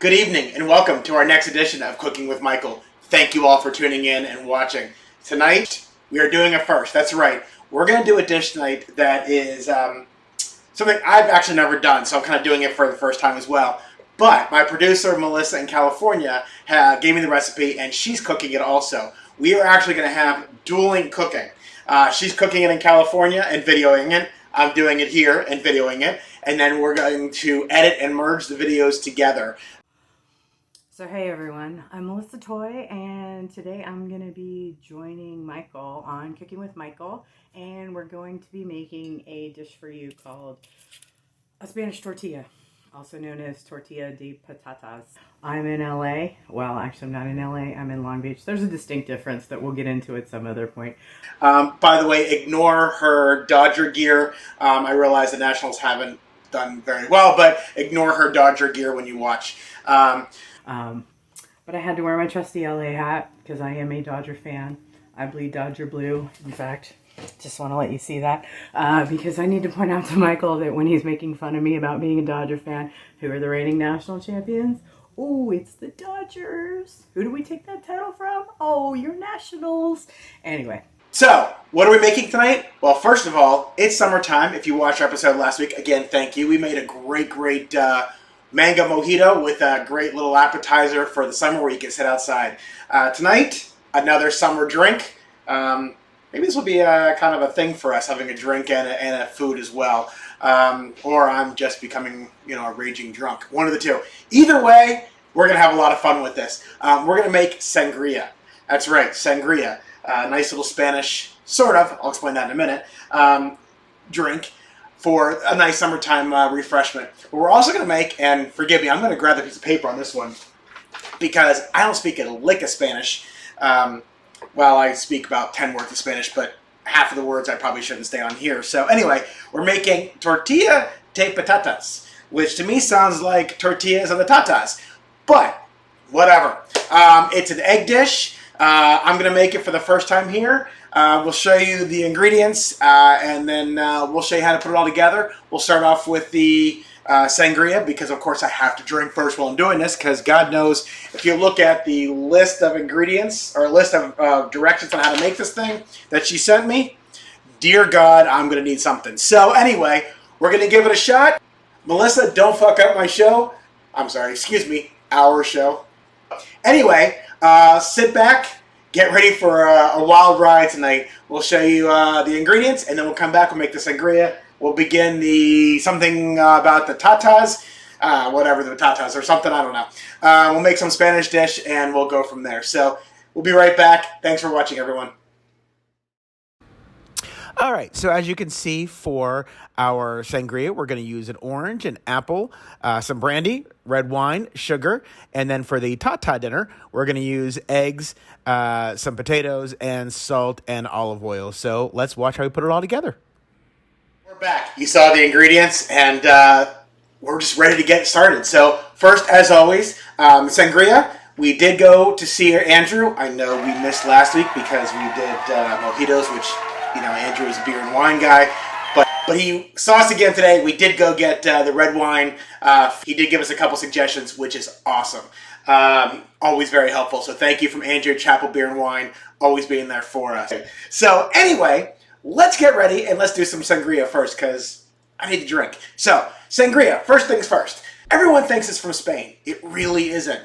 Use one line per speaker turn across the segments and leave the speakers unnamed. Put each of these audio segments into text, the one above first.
Good evening and welcome to our next edition of Cooking with Michael. Thank you all for tuning in and watching. Tonight, we are doing a first. That's right. We're going to do a dish tonight that is something I've actually never done, so I'm kind of doing it for the first time as well. But my producer, Melissa in California, gave me the recipe, and she's cooking it also. We are actually going to have dueling cooking. She's cooking it in California and videoing it. I'm doing it here and videoing it. And then we're going to edit and merge the videos together.
So hey everyone, I'm Melissa Toy, and today I'm going to be joining Michael on Cooking with Michael, and we're going to be making a dish for you called a Spanish tortilla, also known as tortilla de patatas. I'm in LA. Well, actually I'm not in LA, I'm in Long Beach. There's a distinct difference that we'll get into at some other point.
By the way, ignore her Dodger gear. I realize the Nationals haven't done very well, but ignore her Dodger gear when you watch.
But I had to wear my trusty LA hat because I am a Dodger fan. I bleed Dodger blue. In fact, just want to let you see that because I need to point out to Michael that when he's making fun of me about being a Dodger fan, who are the reigning national champions? Oh, it's the Dodgers. Who do we take that title from? Oh, your Nationals. Anyway.
So, what are we making tonight? Well, first of all, it's summertime. If you watched our episode last week, again, thank you. We made a great mango mojito with a great little appetizer for the summer where you can sit outside. Tonight, another summer drink. Maybe this will be kind of a thing for us, having a drink and a food as well. Or I'm just becoming, a raging drunk. One of the two. Either way, we're going to have a lot of fun with this. We're going to make sangria. That's right, sangria. Nice little Spanish, sort of, I'll explain that in a minute, drink for a nice summertime refreshment. But we're also going to make, and forgive me, I'm going to grab the piece of paper on this one because I don't speak a lick of Spanish. Well, I speak about 10 words of Spanish, but half of the words I probably shouldn't stay on here. So anyway, we're making tortilla de patatas, which to me sounds like tortillas on the tatas, but whatever. It's an egg dish. I'm going to make it for the first time here. We'll show you the ingredients, and then we'll show you how to put it all together. We'll start off with the sangria, because of course I have to drink first while I'm doing this, because God knows if you look at the list of ingredients, or list of directions on how to make this thing that she sent me, dear God, I'm going to need something. So anyway, we're going to give it a shot. Melissa, don't fuck up my show. I'm sorry, excuse me, our show. Anyway, sit back. Get ready for a wild ride tonight. We'll show you the ingredients, and then we'll come back. We'll make the sangria. We'll begin something about the tatas, whatever the tatas or something. I don't know. We'll make some Spanish dish, and we'll go from there. So we'll be right back. Thanks for watching, everyone. All right, so as you can see for our sangria, we're going to use an orange, an apple, some brandy, red wine, sugar, and then for the tata dinner, we're going to use eggs, some potatoes, and salt and olive oil. So let's watch how we put it all together. We're back. You saw the ingredients, and we're just ready to get started. So first, as always, sangria. We did go to see Andrew. I know we missed last week because we did mojitos, which... Andrew is a beer and wine guy, but he saw us again today. We did go get the red wine. He did give us a couple suggestions, which is awesome. Always very helpful. So thank you from Andrew, Chapel Beer and Wine, always being there for us. So anyway, let's get ready and let's do some sangria first because I need to drink. So sangria, first things first. Everyone thinks it's from Spain. It really isn't.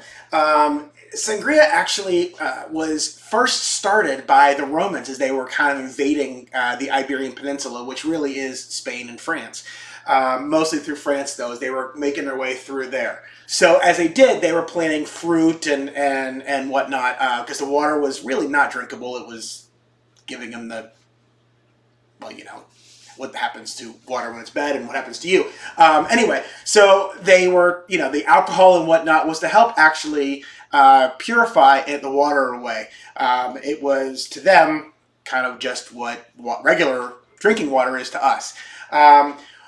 Sangria actually was first started by the Romans as they were kind of invading the Iberian Peninsula, which really is Spain and France. Mostly through France, though, as they were making their way through there. So as they did, they were planting fruit and whatnot, because the water was really not drinkable. It was giving them what happens to water when it's bad and what happens to you. Anyway, so they were, the alcohol and whatnot was to help actually purify the water away. It was to them kind of just what regular drinking water is to us.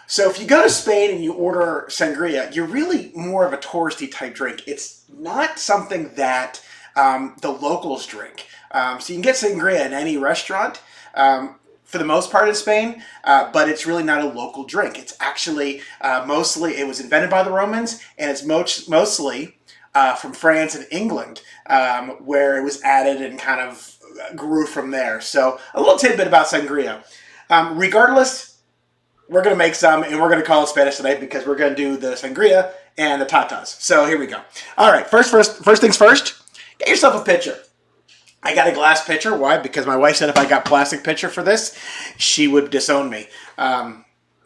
So if you go to Spain and you order sangria, you're really more of a touristy type drink. It's not something that the locals drink. So you can get sangria in any restaurant. For the most part in Spain, but it's really not a local drink. It's actually mostly, it was invented by the Romans, and it's mostly from France and England, where it was added and kind of grew from there. So a little tidbit about sangria. Regardless, we're going to make some, and we're going to call it Spanish today because we're going to do the sangria and the tatas. So here we go. All right, first things first, get yourself a pitcher. I got a glass pitcher. Why? Because my wife said if I got plastic pitcher for this, she would disown me.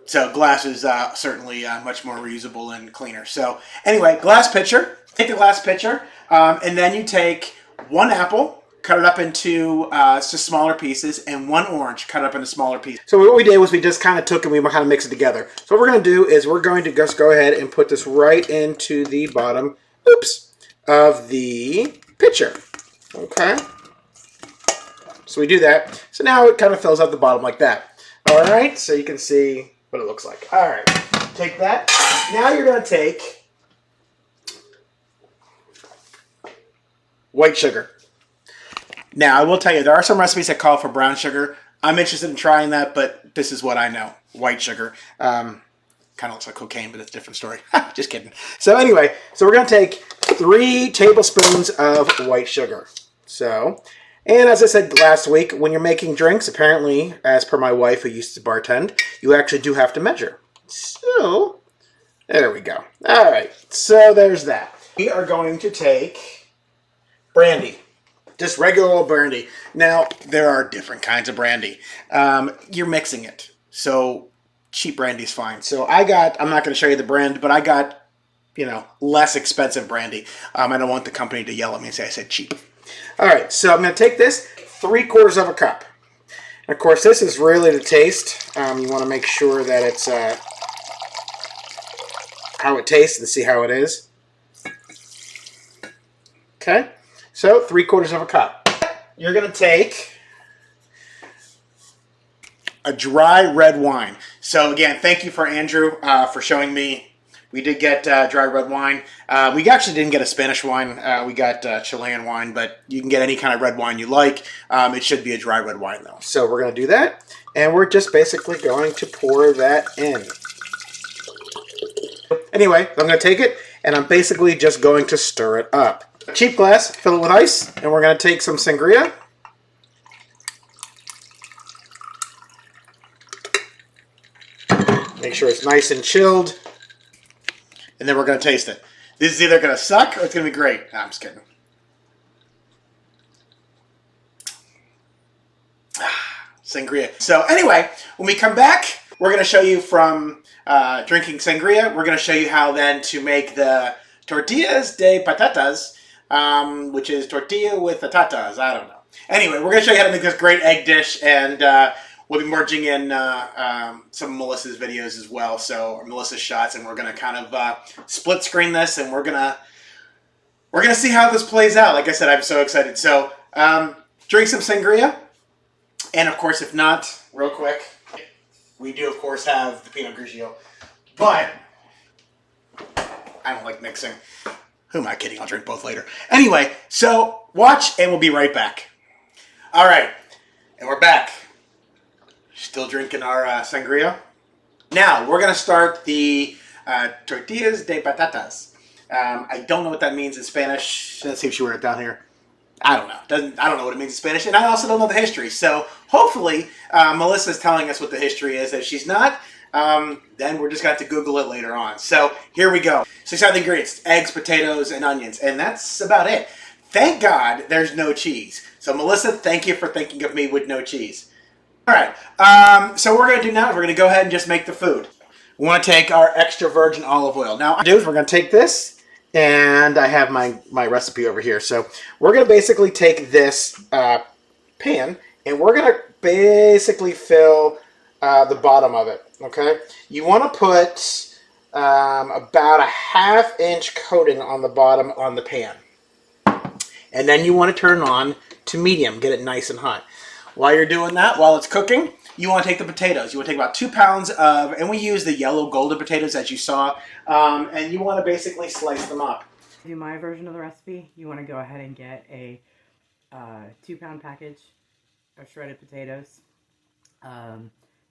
So glass is certainly much more reusable and cleaner. So anyway, glass pitcher. Take the glass pitcher, and then you take one apple, cut it up into just smaller pieces, and one orange, cut it up into smaller pieces. So what we did was we just kind of took and we kind of mixed it together. So what we're going to do is we're going to just go ahead and put this right into the bottom, of the pitcher. Okay. So we do that. So now it kind of fills out the bottom like that. All right, so you can see what it looks like. All right, take that. Now you're going to take white sugar. Now, I will tell you, there are some recipes that call for brown sugar. I'm interested in trying that, but this is what I know, white sugar. Kind of looks like cocaine, but it's a different story. Just kidding. So anyway, so we're going to take 3 tablespoons of white sugar. So... and as I said last week, when you're making drinks, apparently, as per my wife who used to bartend, you actually do have to measure. So, there we go. All right, so there's that. We are going to take brandy, just regular old brandy. Now, there are different kinds of brandy. You're mixing it, so cheap brandy is fine. So I'm not going to show you the brand, but I got, less expensive brandy. I don't want the company to yell at me and say I said cheap. All right, so I'm going to take this 3/4 of a cup. And of course, this is really the taste. You want to make sure that it's how it tastes and see how it is. Okay, so 3/4 of a cup. You're going to take a dry red wine. So again, thank you for Andrew for showing me. We did get dry red wine. We actually didn't get a Spanish wine. We got Chilean wine, but you can get any kind of red wine you like. It should be a dry red wine, though. So we're going to do that, and we're just basically going to pour that in. Anyway, I'm going to take it, and I'm basically just going to stir it up. Cheap glass, fill it with ice, and we're going to take some sangria. Make sure it's nice and chilled. And then we're going to taste it. This is either going to suck or it's going to be great. No, I'm just kidding. Sangria. So anyway, when we come back, we're going to show you from drinking sangria. We're going to show you how then to make the tortillas de patatas, which is tortilla with patatas. I don't know. Anyway, we're going to show you how to make this great egg dish, and we'll be merging in some of Melissa's videos as well, or Melissa's shots, and we're going to kind of split screen this, and we're gonna see how this plays out. Like I said, I'm so excited. So drink some sangria, and of course, if not, real quick, we do of course have the Pinot Grigio, but I don't like mixing. Who am I kidding? I'll drink both later. Anyway, so watch, and we'll be right back. All right, and we're back. Still drinking our sangria. Now, we're going to start the tortillas de patatas. I don't know what that means in Spanish. Let's see if she wrote it down here. I don't know. I don't know what it means in Spanish, and I also don't know the history. So hopefully, Melissa's telling us what the history is. If she's not, then we're just going to have to Google it later on. So here we go. 6 other ingredients: eggs, potatoes, and onions. And that's about it. Thank God there's no cheese. So Melissa, thank you for thinking of me with no cheese. All right, so what we're going to do now is we're going to go ahead and just make the food. We want to take our extra virgin olive oil. Now, what we're going to take this, and I have my recipe over here. So we're going to basically take this pan, and we're going to basically fill the bottom of it, okay? You want to put about a 1/2 inch coating on the bottom on the pan. And then you want to turn it on to medium, get it nice and hot. While you're doing that, while it's cooking, you want to take the potatoes. You want to take about 2 pounds of, and we use the yellow golden potatoes as you saw, and you want to basically slice them up.
To do my version of the recipe, you want to go ahead and get a 2-pound package of shredded potatoes.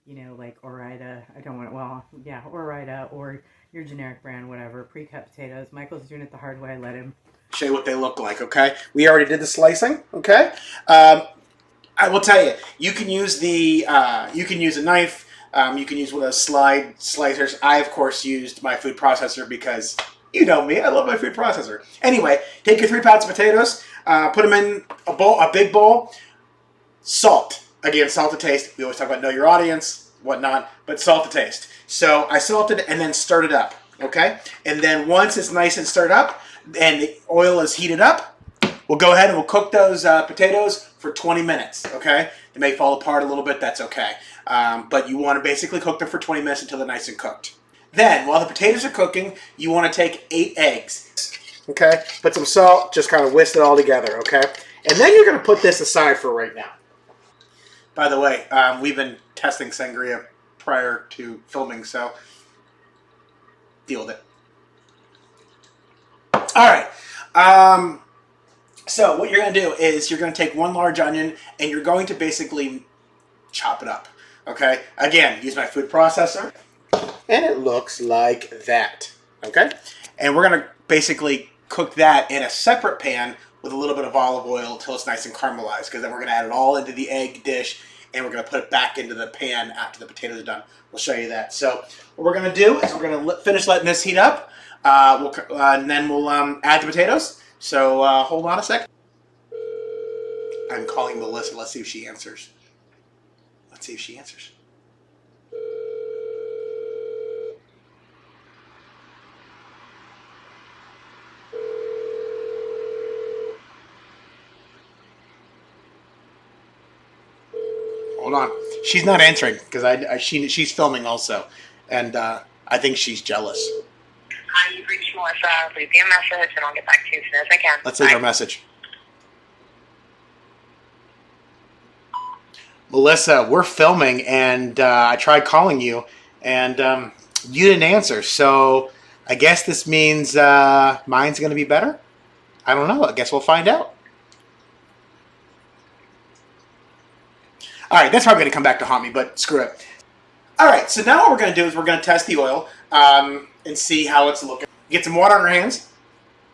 you know, like Ore-Ida. I don't want, well, yeah, Ore-Ida or your generic brand, whatever, pre-cut potatoes. Michael's doing it the hard way. I let him.
Show you what they look like, okay? We already did the slicing, okay? I will tell you, you can use you can use a knife, you can use one of those slide slicers. I, of course, used my food processor because you know me, I love my food processor. Anyway, take your 3 pounds of potatoes, put them in a big bowl, salt. Again, salt to taste. We always talk about know your audience, whatnot, but salt to taste. So I salted and then stirred it up, okay? And then once it's nice and stirred up and the oil is heated up, we'll go ahead and we'll cook those potatoes for 20 minutes, okay? They may fall apart a little bit, that's okay. But you want to basically cook them for 20 minutes until they're nice and cooked. Then, while the potatoes are cooking, you want to take 8 eggs, okay? Put some salt, just kind of whisk it all together, okay? And then you're going to put this aside for right now. By the way, we've been testing Sangria prior to filming, so deal with it. All right. So what you're going to do is you're going to take 1 large onion and you're going to basically chop it up. Okay? Again, use my food processor. And it looks like that. Okay? And we're going to basically cook that in a separate pan with a little bit of olive oil until it's nice and caramelized, because then we're going to add it all into the egg dish and we're going to put it back into the pan after the potatoes are done. We'll show you that. So what we're going to do is we're going to finish letting this heat up, and then we'll add the potatoes. So hold on a second. I'm calling Melissa. Let's see if she answers. Let's see if she answers. Hold on. She's not answering because she's filming also, and I think she's jealous.
Hi, you've reached Melissa. Leave me a message and I'll get back to you as soon as I can.
Let's leave her message. Melissa, we're filming, and I tried calling you, and you didn't answer. So I guess this means mine's going to be better? I don't know. I guess we'll find out. All right, that's probably going to come back to haunt me, but screw it. All right, so now what we're going to do is we're going to test the oil and see how it's looking. Get some water on our hands.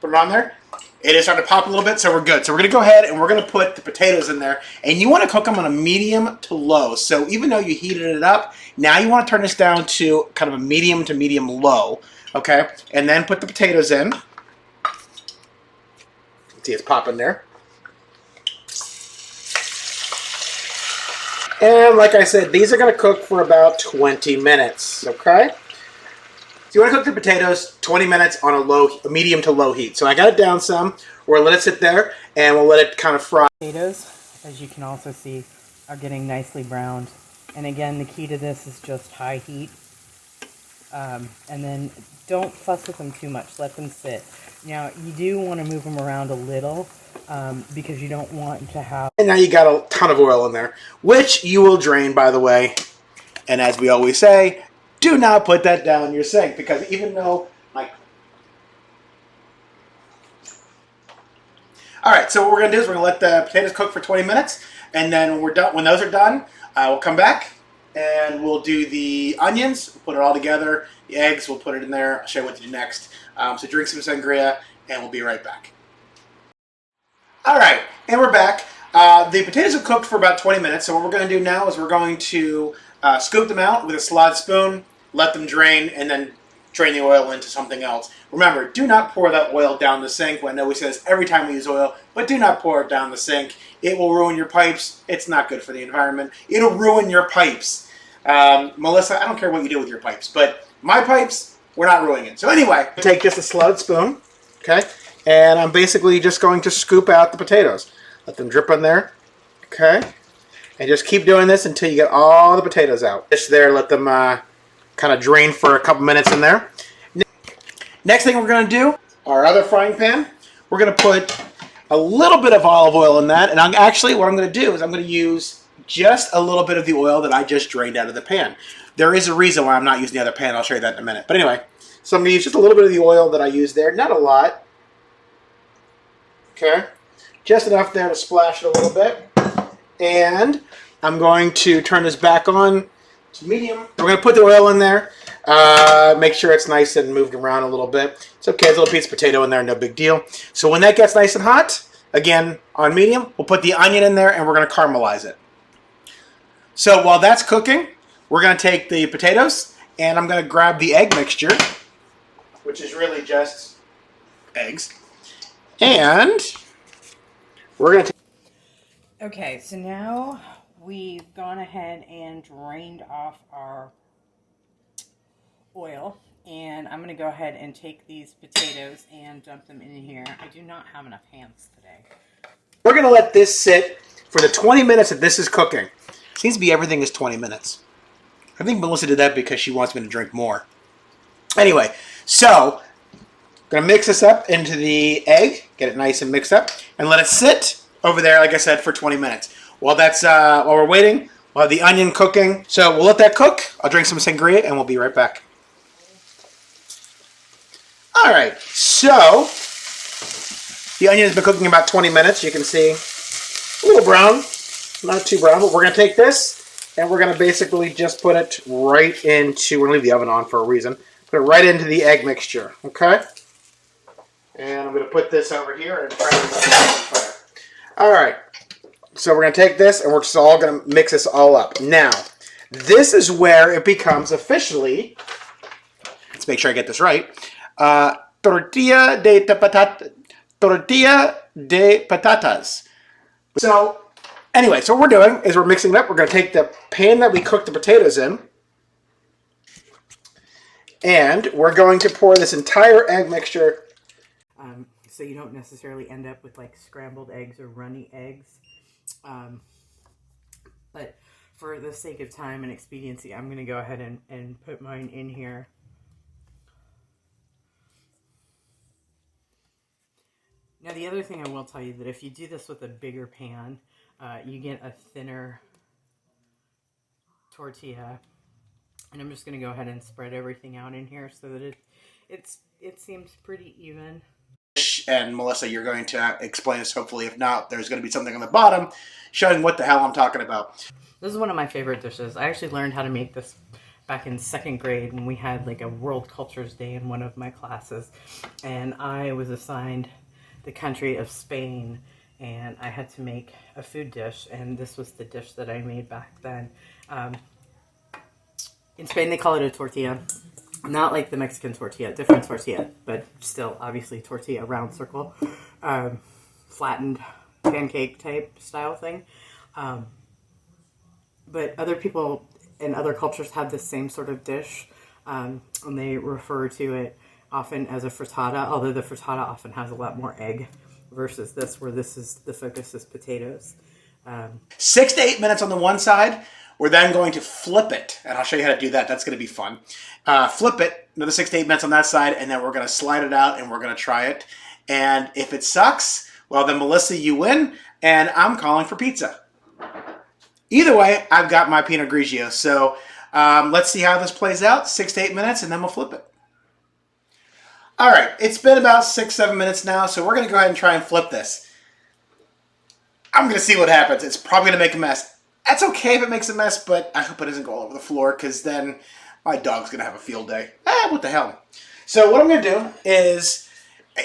Put it on there. It is starting to pop a little bit, so we're good. So we're going to go ahead and we're going to put the potatoes in there. And you want to cook them on a medium to low. So even though you heated it up, now you want to turn this down to kind of a medium to medium low. Okay? And then put the potatoes in. See, it's popping there. And like I said, these are going to cook for about 20 minutes. Okay? So you want to cook the potatoes 20 minutes on a medium to low heat. So I got it down some. We're going to let it sit there, and we'll let it kind of fry.
Potatoes, as you can also see, are getting nicely browned. And again, the key to this is just high heat. And then don't fuss with them too much. Let them sit. Now, you do want to move them around a little because you don't want to have...
And now you got a ton of oil in there, which you will drain, by the way. And as we always say, do not put that down your sink, because even though All right, so what we're going to do is we're going to let the potatoes cook for 20 minutes, and then when we're done, when those are done, we'll come back and we'll do the onions, we'll put it all together, the eggs, we'll put it in there. I'll show you what to do next. So drink some sangria, and we'll be right back. All right, and we're back. The potatoes have cooked for about 20 minutes, so what we're going to do now is we're going to scoop them out with a slot spoon, let them drain, and then drain the oil into something else. Remember, do not pour that oil down the sink. I know we say this every time we use oil, but do not pour it down the sink. It will ruin your pipes. It's not good for the environment. It'll ruin your pipes. Melissa, I don't care what you do with your pipes, but my pipes, we're not ruining it. So anyway, take just a slotted spoon, okay? And I'm basically just going to scoop out the potatoes. Let them drip in there, okay? And just keep doing this until you get all the potatoes out. Just there, let them kind of drain for a couple minutes in there. Next thing we're going to do, our other frying pan, we're going to put a little bit of olive oil in that. And actually what I'm going to do is I'm going to use just a little bit of the oil that I just drained out of the pan. There is a reason why I'm not using the other pan. I'll show you that in a minute. But anyway, so I'm going to use just a little bit of the oil that I used there. Not a lot. Okay. Just enough there to splash it a little bit. And I'm going to turn this back on to medium. We're going to put the oil in there. Make sure it's nice and moved around a little bit. It's okay. There's a little piece of potato in there. No big deal. So when that gets nice and hot, again, on medium, we'll put the onion in there and we're going to caramelize it. So while that's cooking, we're going to take the potatoes and I'm going to grab the egg mixture, which is really just eggs. And we're going to
Okay, so now we've gone ahead and drained off our oil, and I'm going to go ahead and take these potatoes and dump them in here. I do not have enough hands today.
We're going to let this sit for the 20 minutes that this is cooking. Seems to be everything is 20 minutes. I think Melissa did that because she wants me to drink more. Anyway, so I'm going to mix this up into the egg, get it nice and mixed up, and let it sit over there, like I said, for 20 minutes. While we're waiting, we'll have the onion cooking. So we'll let that cook. I'll drink some sangria, and we'll be right back. All right, so the onion has been cooking about 20 minutes. You can see a little brown, not too brown, but we're going to take this, and we're going to basically just put it right into, we're going to leave the oven on for a reason, put it right into the egg mixture, okay? And I'm going to put this over here and try to put it on fire. All right, so we're going to take this and we're just all going to mix this all up. Now, this is where it becomes officially, let's make sure I get this right, tortilla de patatas. So, anyway, so what we're doing is we're mixing it up. We're going to take the pan that we cooked the potatoes in, and we're going to pour this entire egg mixture.
So you don't necessarily end up with like scrambled eggs or runny eggs. But for the sake of time and expediency, I'm going to go ahead and put mine in here. Now the other thing I will tell you that if you do this with a bigger pan, you get a thinner tortilla. And I'm just going to go ahead and spread everything out in here so that it seems pretty even.
And Melissa, you're going to explain this hopefully. If not, there's going to be something on the bottom showing what the hell I'm talking about.
This is one of my favorite dishes. I actually learned how to make this back in 2nd grade when we had like a World Cultures Day in one of my classes. And I was assigned the country of Spain, and I had to make a food dish, and this was the dish that I made back then. In Spain, they call it a tortilla. Not like the Mexican tortilla, different tortilla, but still, obviously, tortilla, round circle, flattened pancake type style thing. But other people in other cultures have this same sort of dish, and they refer to it often as a frittata, although the frittata often has a lot more egg versus this, where the focus is potatoes.
6 to 8 minutes on the one side. We're then going to flip it, and I'll show you how to do that. That's going to be fun. Flip it, another 6 to 8 minutes on that side, and then we're going to slide it out, and we're going to try it. And if it sucks, well, then Melissa, you win, and I'm calling for pizza. Either way, I've got my Pinot Grigio. So let's see how this plays out. 6 to 8 minutes, and then we'll flip it. All right, it's been about 6-7 minutes now, so we're going to go ahead and try and flip this. I'm going to see what happens. It's probably going to make a mess. That's okay if it makes a mess, but I hope it doesn't go all over the floor, because then my dog's going to have a field day. What the hell? So what I'm going to do is,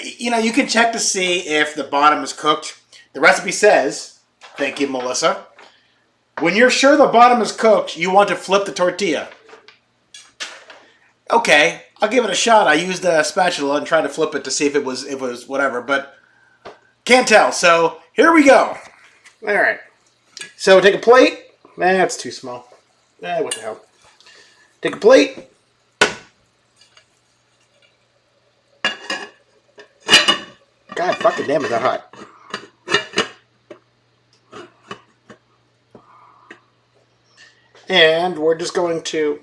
you can check to see if the bottom is cooked. The recipe says, thank you, Melissa, when you're sure the bottom is cooked, you want to flip the tortilla. Okay, I'll give it a shot. I used a spatula and tried to flip it to see if it was whatever, but can't tell. So here we go. All right. So take a plate. That's too small. What the hell? Take a plate. God fucking damn, is that hot? And we're just going to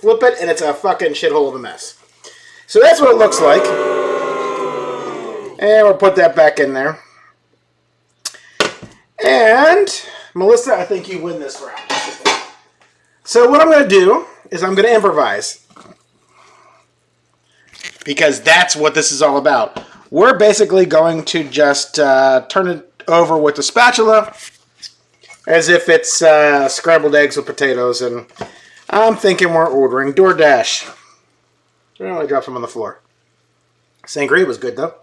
flip it, and it's a fucking shithole of a mess. So that's what it looks like. And we'll put that back in there. And Melissa, I think you win this round. So what I'm going to do is I'm going to improvise. Because that's what this is all about. We're basically going to just turn it over with the spatula as if it's scrambled eggs with potatoes. And I'm thinking we're ordering DoorDash. I dropped them on the floor. Sangria was good, though.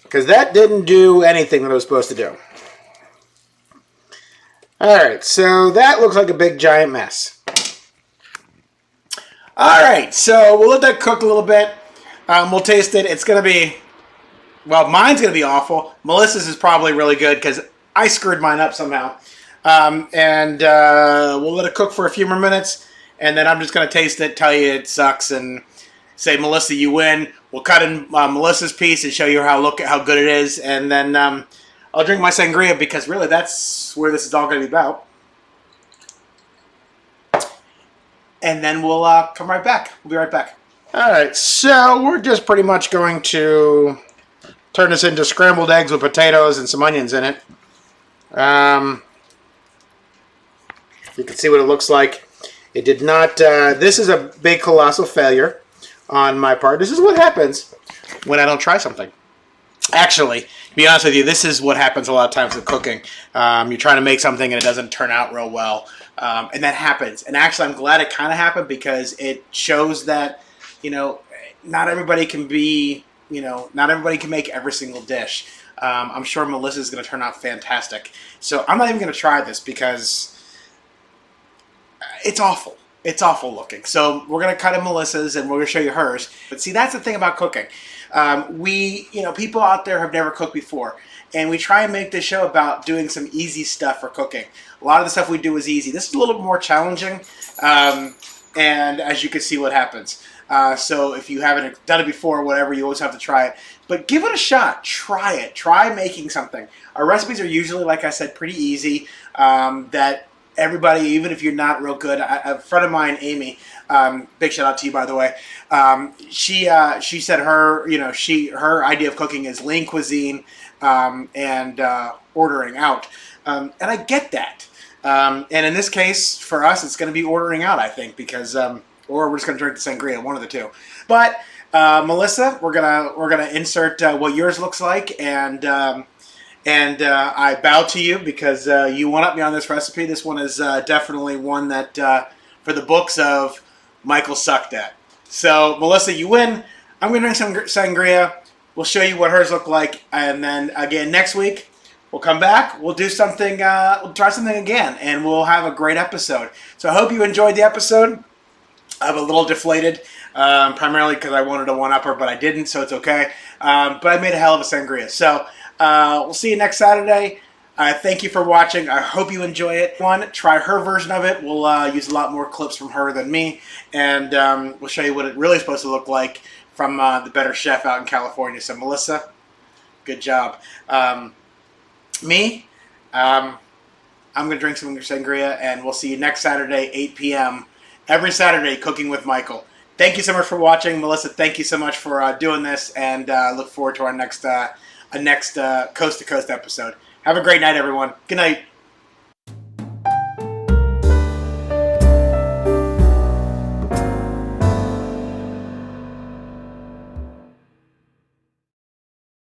Because that didn't do anything that it was supposed to do. Alright, so that looks like a big giant mess. Alright, so we'll let that cook a little bit. We'll taste it. It's going to be, well, mine's going to be awful. Melissa's is probably really good because I screwed mine up somehow. And we'll let it cook for a few more minutes. And then I'm just going to taste it, tell you it sucks, and say, Melissa, you win. We'll cut in Melissa's piece and show you how good it is. And then I'll drink my sangria because really that's where this is all going to be about. And then we'll come right back. We'll be right back. All right, so we're just pretty much going to turn this into scrambled eggs with potatoes and some onions in it. You can see what it looks like. It did not, this is a big colossal failure on my part. This is what happens when I don't try something. Actually, to be honest with you, this is what happens a lot of times with cooking. You're trying to make something and it doesn't turn out real well. And that happens. And actually, I'm glad it kind of happened because it shows that, not everybody can be, not everybody can make every single dish. I'm sure Melissa's going to turn out fantastic. So I'm not even going to try this because it's awful. It's awful looking. So we're going to cut in Melissa's and we're going to show you hers. But see, that's the thing about cooking. People out there have never cooked before. And we try and make this show about doing some easy stuff for cooking. A lot of the stuff we do is easy. This is a little bit more challenging. And as you can see what happens. So if you haven't done it before or whatever, you always have to try it. But give it a shot. Try it. Try making something. Our recipes are usually, like I said, pretty easy. That everybody, even if you're not real good, a friend of mine, Amy, big shout out to you, by the way. She said her idea of cooking is lean cuisine and ordering out, and I get that. And in this case, for us, it's going to be ordering out, I think, because or we're just going to drink the sangria, one of the two. But Melissa, we're gonna insert what yours looks like, and I bow to you because you one-up me on this recipe. This one is definitely one that, for the books of, Michael sucked at. So, Melissa, you win. I'm going to drink some sangria. We'll show you what hers look like. And then, again, next week, we'll come back. We'll do something, we'll try something again. And we'll have a great episode. So, I hope you enjoyed the episode. I'm a little deflated, primarily because I wanted a one-upper, but I didn't, so it's okay. But I made a hell of a sangria. So, we'll see you next Saturday. Thank you for watching. I hope you enjoy it. Try her version of it. We'll use a lot more clips from her than me. And we'll show you what it really is supposed to look like from the better chef out in California. So, Melissa, good job. I'm going to drink some sangria, and we'll see you next Saturday, 8 p.m. Every Saturday, Cooking with Michael. Thank you so much for watching. Melissa, thank you so much for doing this, and look forward to our next coast-to-coast episode. Have a great night, everyone. Good night.